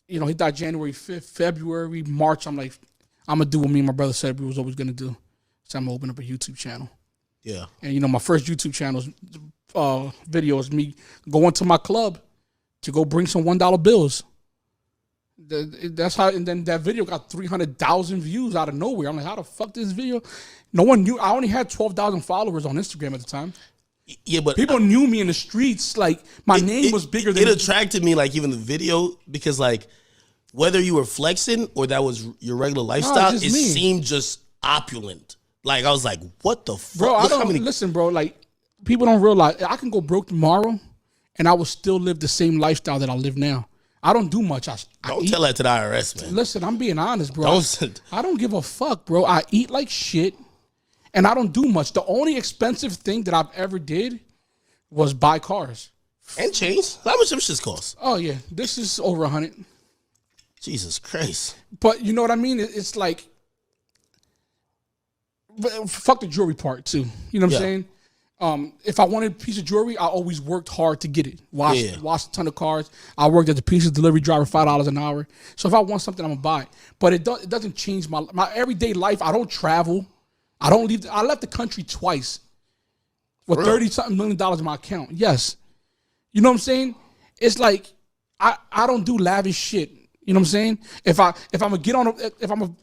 You know, he died January 5th, February, March. I'm like, I'm going to do what me and my brother said we was always going to do. So I'm going to open up a YouTube channel. Yeah. And, you know, my first YouTube channel's video is me going to my club to go bring some $1 bills. That's how, and then that video got 300,000 views out of nowhere. I'm like, how the fuck this video? No one knew. I only had 12,000 followers on Instagram at the time. Yeah, but people knew me in the streets. Like my name was bigger than. It attracted me, like even the video, because like whether you were flexing or that was your regular lifestyle, it seemed just opulent. Like I was like, what the fuck? Bro, I don't listen, bro. Like people don't realize I can go broke tomorrow, and I will still live the same lifestyle that I live now. I don't do much. Don't tell that to the IRS, man. Listen, I'm being honest, bro. I don't give a fuck, bro. I eat like shit, and I don't do much. The only expensive thing that I've ever did was buy cars. And chains. How much them shits cost? Oh, yeah. This is over 100. Jesus Christ. But you know what I mean? It's like, fuck the jewelry part, too. You know what I'm saying? If I wanted a piece of jewelry, I always worked hard to get it. Washed a ton of cars. I worked as a pieces delivery driver, $5 an hour. So if I want something, I'm gonna buy it. But it doesn't change my everyday life. I don't travel. I don't leave. I left the country twice with $30-something million in my account. Yes, you know what I'm saying? It's like I don't do lavish shit. You know what I'm saying? If I'm gonna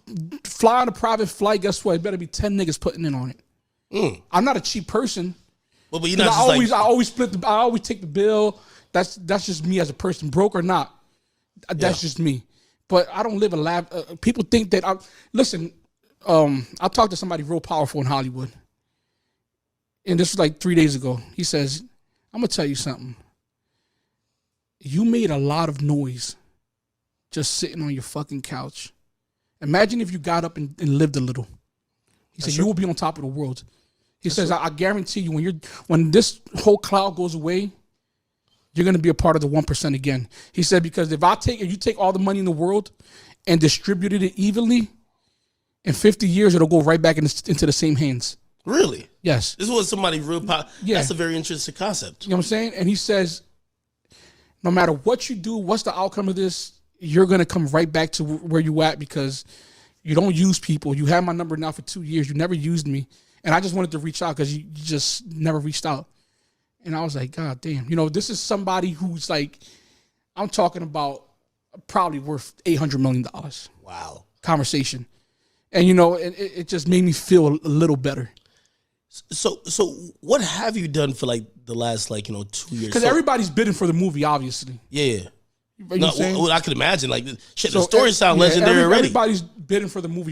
fly on a private flight, guess what? It better be 10 niggas putting in on it. I'm not a cheap person. Well, but you're not I always take the bill. That's just me as a person, broke or not. That's just me. But I don't live a people think that I talked to somebody real powerful in Hollywood. And this was like 3 days ago. He says, I'm gonna tell you something. You made a lot of noise just sitting on your fucking couch. Imagine if you got up and lived a little. He said, you will be on top of the world. He says, I guarantee you, when this whole cloud goes away, you're going to be a part of the 1% again. He said, because if you take all the money in the world and distributed it evenly, in 50 years, it'll go right back into the same hands. Really? Yes. This was somebody real powerful. Yeah. That's a very interesting concept. You know what I'm saying? And he says, no matter what you do, what's the outcome of this, you're going to come right back to where you at because you don't use people. You have my number now for 2 years. You never used me. And I just wanted to reach out because you just never reached out. And I was like, God damn. You know, this is somebody who's like, I'm talking about probably worth $800 million. Wow. Conversation. And, you know, it just made me feel a little better. So what have you done for like the last 2 years? Because everybody's bidding for the movie, obviously. Yeah. You know well, I could imagine. Like, shit, the story sound legendary already. Everybody's bidding for the movie